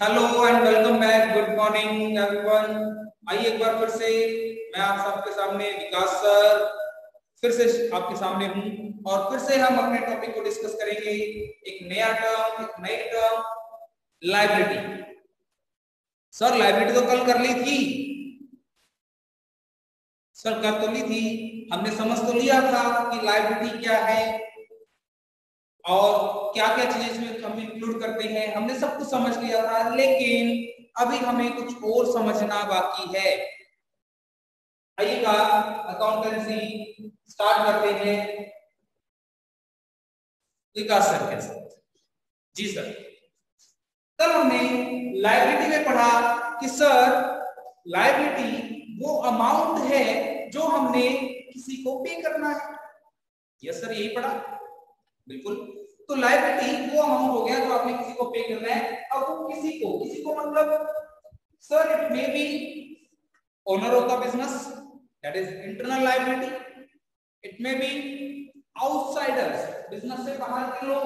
Hello and welcome back. Good morning everyone. आइए एक बार फिर से मैं आप सबके सामने विकास सर फिर से आपके सामने हूं और फिर से हम अपने टॉपिक को डिस्कस करेंगे। एक नया टर्म, एक नई टर्म, लायबिलिटी। सर लायबिलिटी तो कल कर ली थी, सर कर तो ली थी, हमने समझ तो लिया था कि लायबिलिटी क्या है और क्या क्या चीजें इसमें हम इंक्लूड करते हैं, हमने सब कुछ समझ लिया था। लेकिन अभी हमें कुछ और समझना बाकी है। आइएगा अकाउंटेंसी स्टार्ट करते हैं विकास सर के साथ। जी सर, कल हमने लायबिलिटी में पढ़ा कि सर लायबिलिटी वो अमाउंट है जो हमने किसी को पे करना है। यस सर, यही पढ़ा बिल्कुल। तो लायबिलिटी वो अमाउंट हो गया जो आपने किसी को पे करना है। अब वो किसी को मतलब sir it may be owner of the business, that is internal liability. It may be outsiders, business से बाहर के लोग,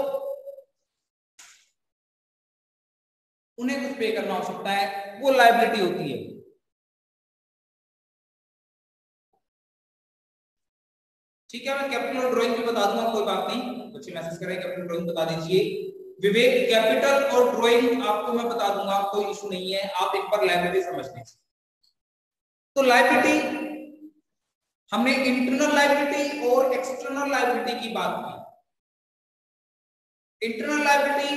उन्हें कुछ पे करना हो सकता है, वो लायबिलिटी होती है। ठीक है, मैं कैपिटल और ड्राइंग भी बता दूंगा, कोई बात नहीं। बच्चे मैसेज करें कैपिटल ड्राइंग बता दीजिए। विवेक कैपिटल और ड्राइंग आपको मैं बता दूंगा, कोई इशू नहीं है, आप एक बार लायबिलिटी समझ लीजिए। तो लायबिलिटी हमने इंटरनल लायबिलिटी और एक्सटर्नल लायबिलिटी की बात की। इंटरनल लायबिलिटी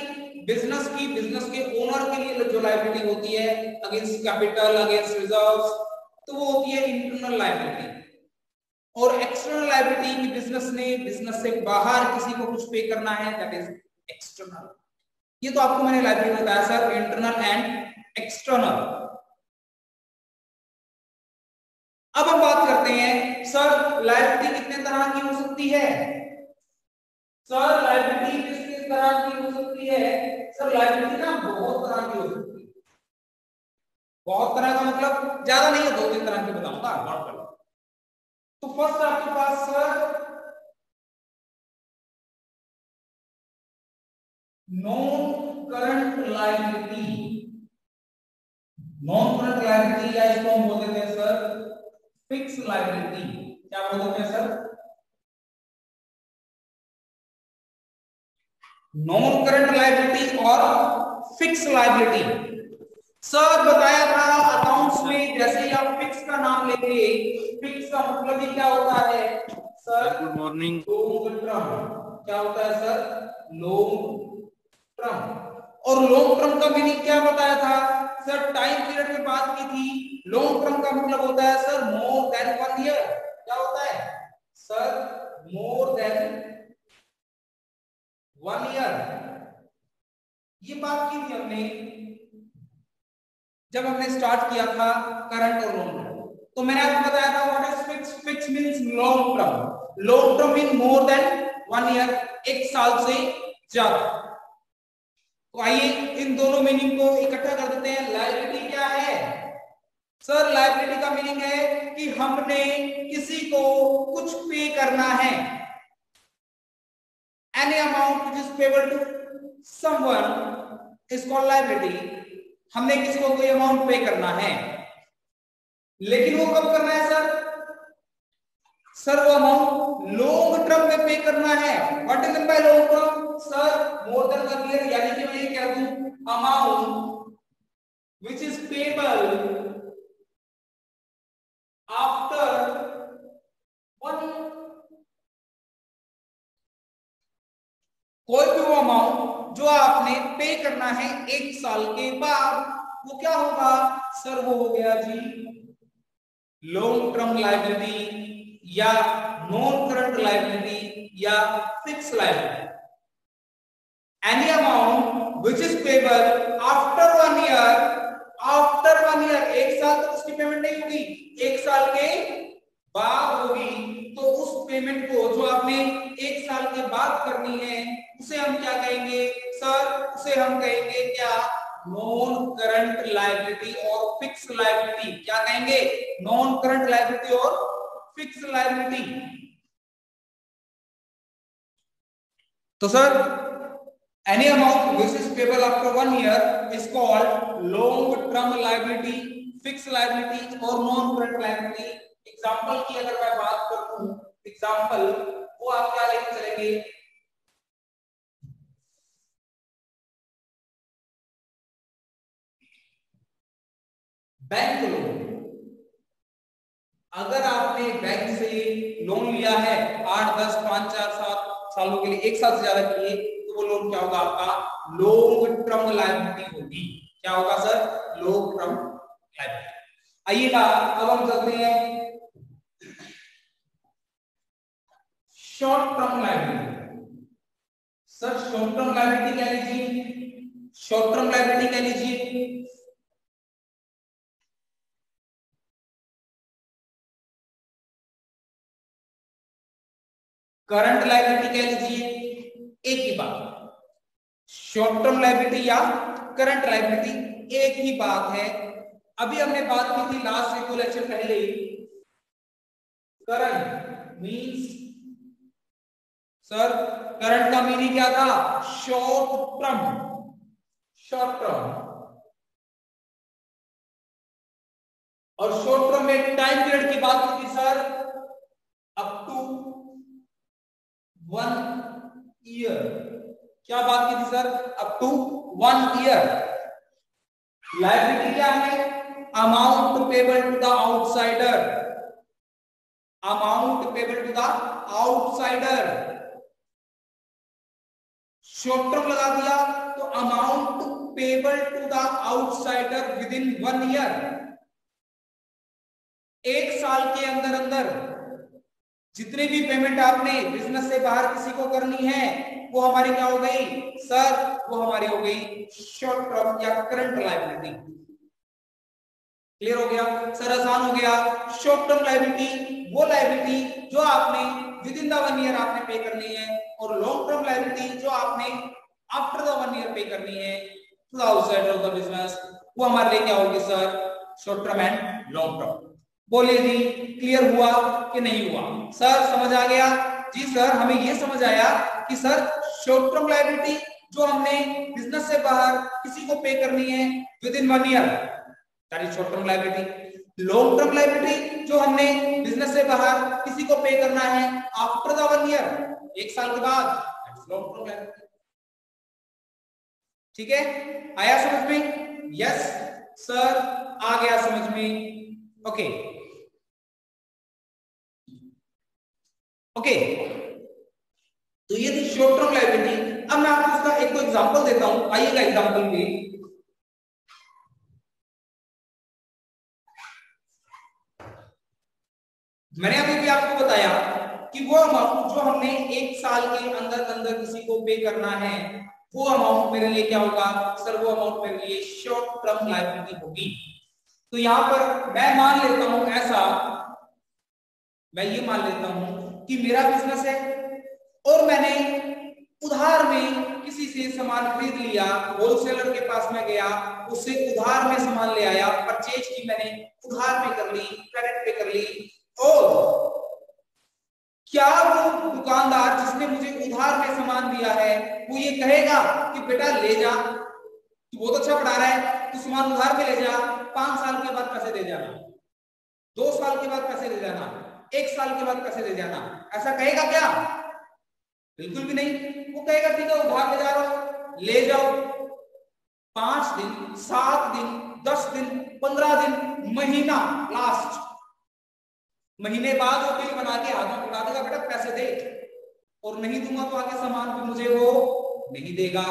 बिजनेस की, बिजनेस के ओनर के लिए जो लायबिलिटी होती है अगेंस्ट कैपिटल, अगेंस्ट रिजर्व्स, तो वो होती है इंटरनल लायबिलिटी। और एक्सटर्नल लायबिलिटी की बिजनेस ने बिजनेस से बाहर किसी को कुछ पे करना है, दैट इज एक्सटर्नल। ये तो आपको मैंने लायबिलिटी बताया सर, इंटरनल एंड एक्सटर्नल। अब हम बात करते हैं सर लायबिलिटी कितने तरह की हो सकती है। सर लायबिलिटी किस तरह की हो सकती है। सर लायबिलिटी ना बहुत तरह की हो सकती है। बहुत तरह का मतलब ज्यादा नहीं है, दो तीन तरह की बताऊंगा, नोट कर लो। तो फर्स्ट आपके पास sir non current liability. Non current liability या इसको हम बोल देते हैं सर फिक्स लायबिलिटी। क्या बोल देते हैं सर? नॉन करंट लायबिलिटी और फिक्स लायबिलिटी। सर बताया था अकाउंट्स में जैसे ही आप फिक्स का नाम लेंगे, फिक्स का मतलब ही क्या होता है sir? Good morning. Long term. क्या होता है सर? Long term. और लॉन्ग टर्म का मीनिंग क्या बताया था सर? टाइम पीरियड में बात की थी। लॉन्ग टर्म का मतलब होता है सर मोर देन 1 ईयर। क्या होता है सर? More than 1 year. ये बात की थी हमने जब हमने स्टार्ट किया था करंट और लॉन्ग टर्म। तो मैंने आपको बताया था what is fix. Fix means long term. Long term mean more than 1 year, एक साल से ज्यादा। तो आइए इन दोनों मीनिंग को इकट्ठा कर देते हैं। लायबिलिटी क्या है सर? लायबिलिटी का मीनिंग है कि हमने किसी को कुछ पे करना है। Any amount which is payable to someone is called liability. हमने किसी को कोई अमाउंट पे करना है, लेकिन वो कब करना है सर? सर वो अमाउंट लॉन्ग टर्म में पे करना है। What is by long term sir? More than 1 year. यानी कि मैं ये कह दूं amount which is payable after 1 year. कोई भी वो अमाउंट जो आपने पे करना है 1 साल के बाद, वो क्या होगा सर? वो हो गया जी लॉन्ग टर्म लायबिलिटी या नॉन करंट लायबिलिटी या fix liability. Any amount which is payable after 1 year, after 1 year, 1 साल तक उसकी पेमेंट नहीं होगी, 1 साल के बाद होगी। तो उस पेमेंट को जो आपने 1 साल के बाद करनी है उसे हम क्या कहेंगे सर? उसे हम कहेंगे क्या? नॉन करंट लायबिलिटी और फिक्स लायबिलिटी। क्या कहेंगे? नॉन करंट लायबिलिटी और फिक्स लायबिलिटी। तो sir Any amount which is payable after 1 year is called long-term liability, fixed liability और non-current liability. एग्जाम्पल की अगर मैं बात करूं, एग्जाम्पल वो आप क्या लेके चलेंगे? Bank loan. अगर आपने बैंक से लोन लिया है 8, 10, 5, 4, 7 सालों के लिए, 1 साल से ज्यादा के लिए, तो वो लोन क्या होगा? आपका लॉन्ग टर्म लायबिलिटी होगी. क्या होगा सर? Long term liability. आइएगा अब हम चलते हैं short term liability. Sir short term liability क्या लीजिए? शॉर्ट टर्म लायबिलिटी क्या लीजिए? करंट लायबिलिटी क्या लीजिए? एक ही बात. शॉर्ट टर्म लायबिलिटी या करंट लायबिलिटी एक ही बात है. अभी हमने बात की थी लास्ट एक दो लेक्चर पहले, करंट मींस, सर करंट का मीनिंग क्या था? Short term. Short term. और शॉर्ट टर्म में टाइम पीरियड की बात की थी सर, अप टू 1 ईयर. क्या बात की थी sir? Up to 1 year. Liability क्या है? Amount payable to the outsider. Amount payable to the outsider. Short term लगा दिया तो amount payable to the outsider within 1 year. 1 साल के अंदर अंदर जितनी भी पेमेंट आपने बिजनेस से बाहर किसी को करनी है वो हमारी क्या हो गई सर? वो हमारी हो गई शॉर्ट टर्म या करंट लायबिलिटी. क्लियर हो गया सर? आसान हो गया. शॉर्ट टर्म लायबिलिटी वो लायबिलिटी जो आपने विद इन द 1 ईयर आपने पे करनी है, और लॉन्ग टर्म लायबिलिटी जो आपने आफ्टर द 1 ईयर पे करनी है to the outsider of the business. वो हमारे लिए क्या होगी sir? Short term and long term. बोलिए जी, क्लियर हुआ कि नहीं हुआ? सर समझ आ गया? जी सर, हमें ये समझ आया कि सर शॉर्ट टर्म लायबिलिटी जो हमने बिजनेस से बाहर किसी को पे करनी है with in 1 year, that is short term liability. Long term liability जो हमने बिजनेस से बाहर किसी को पे करना है आफ्टर द 1 ईयर, 1 साल के बाद, that is long term liability. ठीक है, आया समझ में? यस सर, आ गया समझ में. ओके ओके, तो ये थी शॉर्ट टर्म लायबिलिटी. अब मैं आपको इसका एक एग्जांपल देता हूं. आइएगा एग्जांपल पे. मैंने अभी भी आपको बताया कि वो अमाउंट जो हमने 1 साल के अंदर अंदर किसी को पे करना है, वो अमाउंट मेरे लिए क्या होगा सर? वो अमाउंट मेरे लिए शॉर्ट टर्म लायबिलिटी होगी. तो यहां पर मैं मान लेता हूं ऐसा, मैं ये मान लेता हूं कि मेरा बिजनेस है और मैंने उधार में किसी से सामान खरीद लिया, होलसेलर के पास में गया, उससे उधार में सामान ले आया, परचेज की मैंने उधार में कर ली, क्रेडिट पे कर ली. और क्या वो दुकानदार जिसने मुझे उधार में सामान दिया है वो ये कहेगा कि बेटा ले जा, तू बहुत अच्छा पढ़ा रहा है, तू सामान उधार में ले जा, 5 साल के बाद पैसे दे जाना, 2 साल के बाद पैसे दे जाना, 1 साल के बाद पैसे दे जाना, ऐसा कहेगा क्या? बिल्कुल भी नहीं. वो कहेगा ठीक है उधार ले जा रहा हूं, ले जाओ. 5 दिन, 7 दिन, 10 दिन, 15 दिन, महीना, लास्ट महीने बाद वो बिल बना के हाथ में पकड़ा देगा, बेटा पैसे दे, और नहीं दूंगा तो आगे सामान भी मुझे वो नहीं देगा.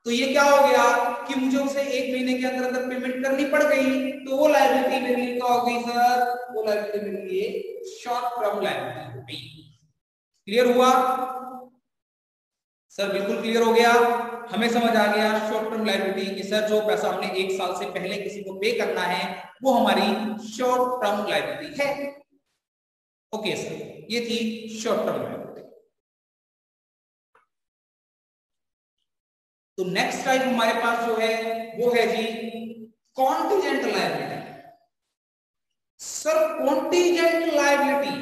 तो ये क्या हो गया कि मुझे उसे 1 महीने के अंदर अंदर पेमेंट करनी पड़ गई. तो वो लायबिलिटी मेरे लिए क्या हो गई सर? वो लायबिलिटी मेरे लिए शॉर्ट टर्म लायबिलिटी हो गई. क्लियर हुआ सर? बिल्कुल क्लियर हो गया. हमें समझ आ गया शॉर्ट टर्म लायबिलिटी कि सर जो पैसा हमने 1 साल से पहले किसी को पे करना है वो हमारी शॉर्ट टर्म लायबिलिटी है. ओके सर, ये थी शॉर्ट टर्म लायबिलिटी. तो नेक्स्ट टाइप हमारे पास जो है वो है जी contingent liability. Sir contingent liability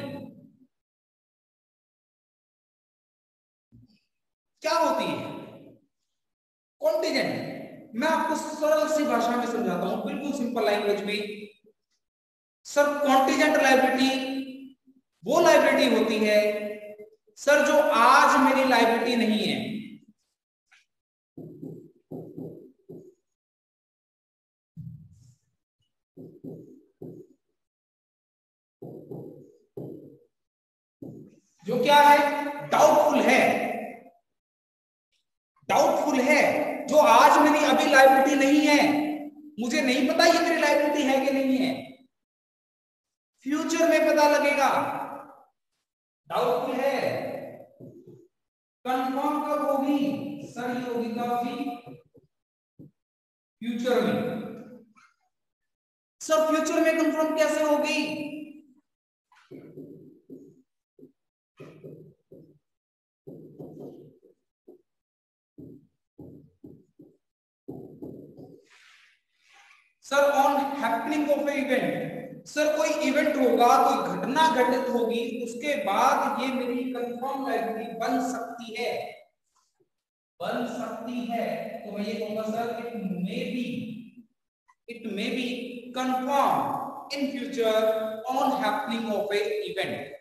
क्या होती है? मैं आपको सरल सी भाषा में समझाता हूं, बिल्कुल सिंपल लैंग्वेज में। सर कॉन्टीजेंट लायबिलिटी वो लायबिलिटी होती है सर जो आज मेरी लायबिलिटी नहीं है। जो क्या है, डाउटफुल है, डाउटफुल है, जो आज मेरी अभी लायबिलिटी नहीं है, मुझे नहीं पता ये मेरी लायबिलिटी है कि नहीं है, फ्यूचर में पता लगेगा। डाउटफुल है, कंफर्म कब होगी सर, ये होगी कब जी, फ्यूचर में। सर फ्यूचर में कंफर्म कैसे होगी, sir on happening of A event, sir कोई इवेंट होगा, कोई घटना घटित होगी, उसके बाद ये मेरी कंफर्म लायबिलिटी बन सकती है, बन सकती है। तो मैं ये कहूंगा sir it may be confirm in future on happening of A event.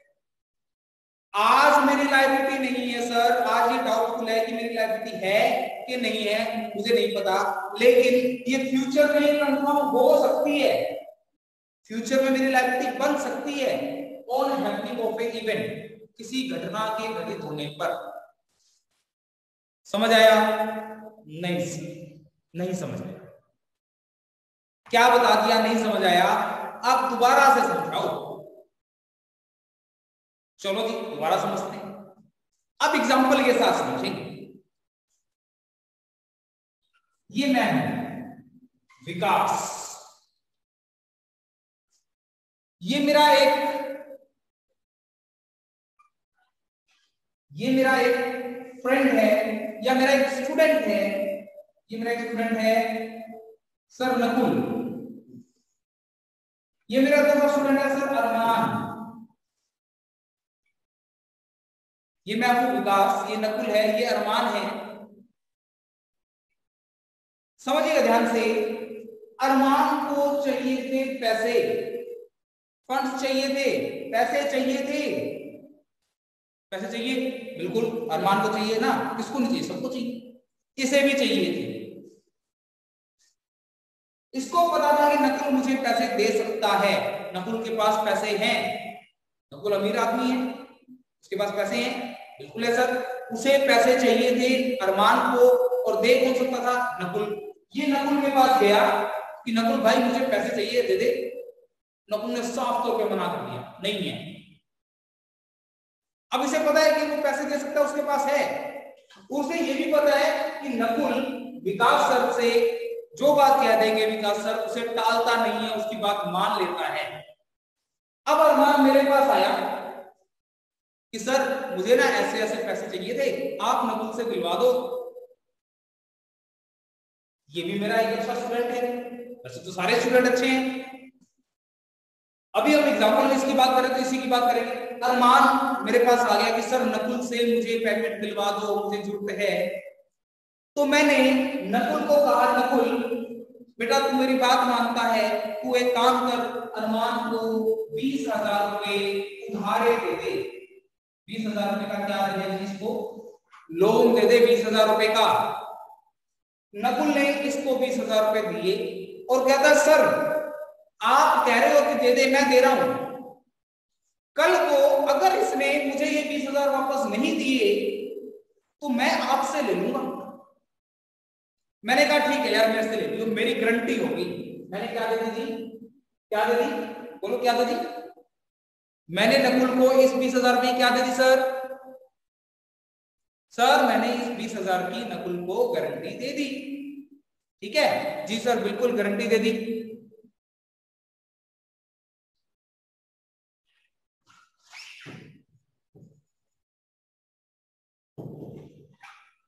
आज मेरी लायबिलिटी नहीं है सर, आज ये डाउटफुल है कि मेरी लायबिलिटी है कि नहीं है, मुझे नहीं पता, लेकिन ये फ्यूचर में कंफर्म हो सकती है, फ्यूचर में मेरी लायबिलिटी बन सकती है on happening of A event, किसी घटना के घटित होने पर। समझ आया? नहीं समझ आया, क्या बता दिया, नहीं समझ आया, अब दोबारा से समझाओ। चलो जी दोबारा समझते हैं, अब एग्जांपल के साथ समझेंगे। ये मैं हूं विकास, ये मेरा एक फ्रेंड है या मेरा एक स्टूडेंट है, ये मेरा एक स्टूडेंट है सर नकुल, ये मेरा दूसरा स्टूडेंट है सर अरमान, ये मैं हूं विकास, ये नकुल है, ये अरमान है। समझिएगा ध्यान से, अरमान को चाहिए थे पैसे, फंड्स चाहिए थे, पैसे चाहिए थे, पैसे चाहिए, बिल्कुल अरमान को चाहिए ना, किसको नहीं चाहिए, सबको चाहिए, इसे भी चाहिए थे। इसको पता था कि नकुल मुझे पैसे दे सकता है, नकुल के पास पैसे हैं, नकुल अमीर आदमी है, उसके पास पैसे हैं, बिल्कुल है सर, उसे पैसे चाहिए थे अरमान को, और दे कौन सकता था, नकुल। ये नकुल के पास गया कि नकुल भाई मुझे पैसे चाहिए, दे दे। नकुल ने साफ तौर पे मना कर दिया, नहीं है। अब इसे पता है कि वो पैसे दे सकता है, उसके पास है, उसे ये भी पता है कि नकुल विकास सर से जो बात कह देंगे विकास सर उसे टालता नहीं है, उसकी बात मान लेता है। अब अरमान मेरे पास आया कि सर मुझे ना ऐसे ऐसे पैसे चाहिए थे, आप नकुल से दिलवा दो। ये भी मेरा एक अच्छा स्टूडेंट है, वैसे तो सारे स्टूडेंट अच्छे हैं, अभी हम एग्जांपल में इसकी बात करें तो इसी की बात करेंगे। अरमान मेरे पास आ गया कि सर नकुल से मुझे पैकेट दिलवा दो, मुझे जरूरत है। तो मैंने नकुल को कहा, नकुल बेटा तू मेरी बात मानता है, तू एक काम कर, अरमान को 20,000 रुपए उधारे दे दे। 20,000 रुपए का क्या दे दे, इसको लोन दे दे 20,000 रुपए का। नकुल ने इसको 20,000 रुपए दिए और कहता सर आप कह रहे हो कि दे दे, मैं दे रहा हूं, कल को अगर इसने मुझे ये 20,000 वापस नहीं दिए तो मैं आपसे ले लूंगा। मैंने कहा ठीक है यार मेरे से ले लियो, मेरी गारंटी होगी। मैंने क्या दे दी जी, क्या दे दी, बोलो क्या दे दी? मैंने नकुल को इस 20,000 रुपये क्या दे दी सर? सर मैंने इस 20,000 की नकुल को गारंटी दे दी। ठीक है जी सर, बिल्कुल गारंटी दे दी।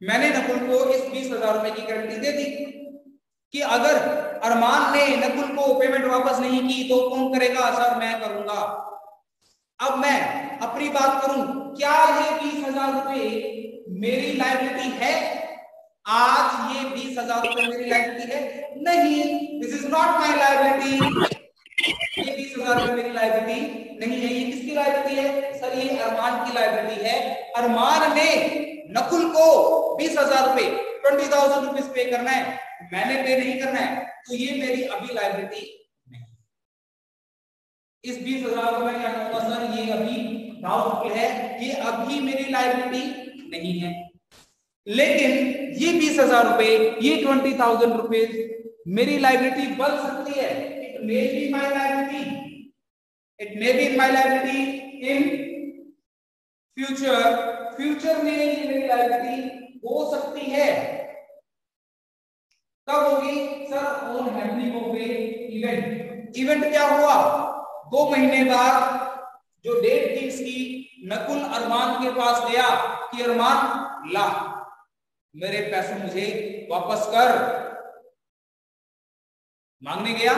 मैंने नकुल को इस 20,000 रुपए की गारंटी दे दी कि अगर अरमान ने नकुल को पेमेंट वापस नहीं की तो कौन करेगा? सर मैं करूंगा। अब मैं अपनी बात करूं, क्या ये 20,000 रुपए मेरी लायबिलिटी है? आज ये 20,000 रुपए मेरी लायबिलिटी है? नहीं, this is not my liability. ये 20,000 रुपए मेरी लायबिलिटी नहीं है। ये किसकी लायबिलिटी है सर? ये अरमान की लायबिलिटी है। अरमान ने नकुल को 20,000 रुपए 20,000 रुपीज पे करना है, मैंने पे नहीं करना है, तो ये मेरी अभी लायबिलिटी नहीं। इस 20,000 को मैं क्या कहूंगा सर? ये अभी डाउटफुल है, ये अभी मेरी लायबिलिटी नहीं है। लेकिन ये 20,000 रुपए, ये 20,000 रुपीज मेरी लायबिलिटी बन सकती है। It may be my liability, it may be my liability in future. Future में ये मेरी लायबिलिटी हो सकती है। कब होगी sir? On happening of A event. Event क्या हुआ? 2 महीने बाद जो डेट थी इसकी, नकुल अरमान के पास गया कि अरमान ला मेरे पैसे मुझे वापस कर। मांगने गया,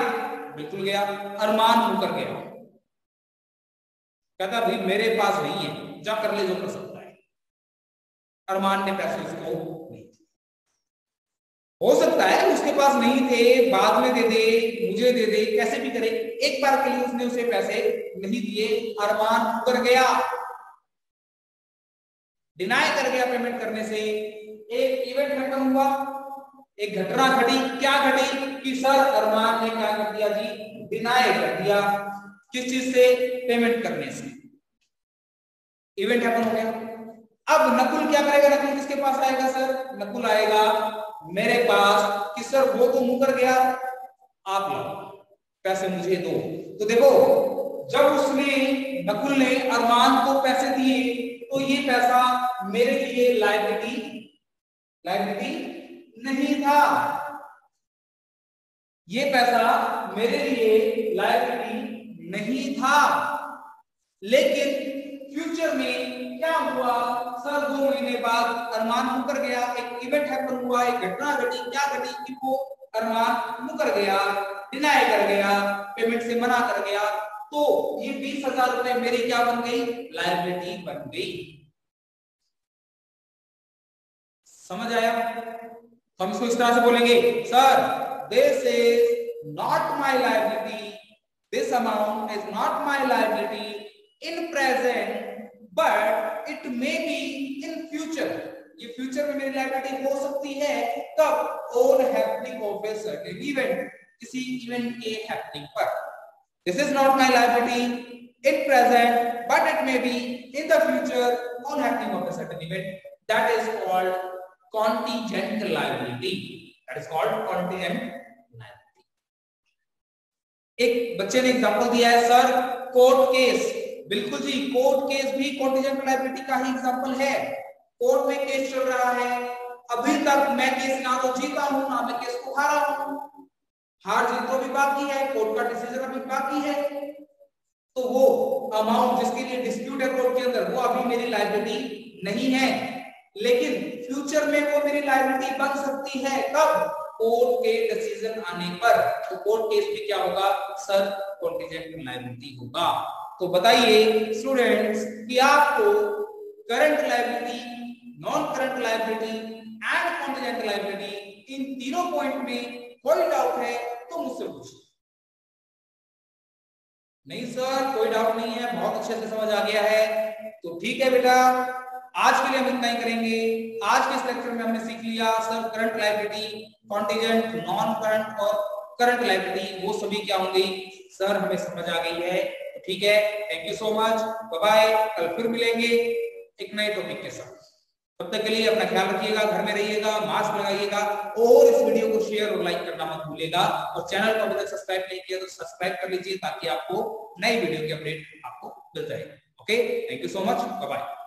बिल्कुल गया। अरमान मुकर गया, कहता भाई मेरे पास नहीं है, जा कर ले जो कर सकता है। अरमान ने पैसे उसको नहीं दिए। हो सकता है उसके पास नहीं थे, बाद में दे दे, मुझे दे दे, कैसे भी करे, एक बार के लिए उसने उसे पैसे नहीं दिए। अरमान मुकर गया, डिनाई कर गया पेमेंट करने से। एक इवेंट हैपन हुआ, एक घटना घटी। क्या घटी कि सर अरमान ने क्या कर दिया जी? डिनाई कर दिया। किस चीज से? पेमेंट करने से। इवेंट हैपन हो गया। अब नकुल क्या करेगा? नकुल किसके पास आएगा सर? नकुल आएगा मेरे पास कि सर वो तो मुकर गया, आप लाओ पैसे मुझे दो। तो देखो, जब उसने नकुल ने अरमान को पैसे दिए तो ये पैसा मेरे लिए लायबिलिटी नहीं था। ये पैसा मेरे लिए लायबिलिटी नहीं था। लेकिन फ्यूचर में क्या हुआ सर? 2 महीने बाद अरमान मुकर गया, एक इवेंट हैपन हुआ, एक घटना घटी। क्या घटी कि वो अरमान मुकर गया, डिनाई कर गया, पेमेंट से मना कर गया। तो ये 20,000 रुपए मेरी क्या बन गई? लायबिलिटी बन गई। समझ आया? हम इसको इस तरह से बोलेंगे, sir this is not my liability, this amount is not my liability in present, but it may be in future. ये फ्यूचर में मेरी लायबिलिटी हो सकती है। कब? On happening of a certain event, किसी इवेंट के हैपनिंग पर। This is not my liability in present, but it may be in the future on happening of a certain event. That is called contingent liability. That is called contingent liability. एक बच्चे ने example दिया है sir court case. बिल्कुल जी, court case भी contingent liability का ही example है। Court में केस चल रहा है, अभी तक मैं केस ना तो जीता हूं ना मैं केस को हारा हूं। हार जीत तो भी बाकी है, कोर्ट का डिसीजन अभी बाकी है। तो वो अमाउंट जिसके लिए डिस्प्यूट है कोर्ट के अंदर, वो अभी मेरी लायबिलिटी नहीं है। लेकिन फ्यूचर में वो मेरी लायबिलिटी बन सकती है। कब? कोर्ट के डिसीजन आने पर। तो कोर्ट केस में क्या होगा सर? कॉन्टिजेंट लायबिलिटी होगा। तो बताइए स्टूडेंट्स कि आपको current liability, non current liability and contingent liability, इन तीनों पॉइंट में कोई डाउट है तो मुझसे पूछिए। नहीं सर कोई डाउट नहीं है, बहुत अच्छे से समझ आ गया है। तो ठीक है बेटा, आज के लिए हम इतना ही करेंगे। आज के इस लेक्चर में हमने सीख लिया sir current liability, contingent, non current और करंट लायबिलिटी, वो सभी क्या होंगी सर हमें समझ आ गई है। ठीक है, thank you so much, bye bye. कल फिर मिलेंगे एक नए टॉपिक के साथ। तब तक के लिए अपना ख्याल रखिएगा, घर में रहिएगा, मास्क लगाइएगा और इस वीडियो को शेयर और लाइक करना मत भूलिएगा। और चैनल को अभी तक सब्सक्राइब नहीं किया तो सब्सक्राइब कर लीजिए ताकि आपको नई वीडियो की अपडेट आपको मिल जाए। Okay, thank you so much, bye bye.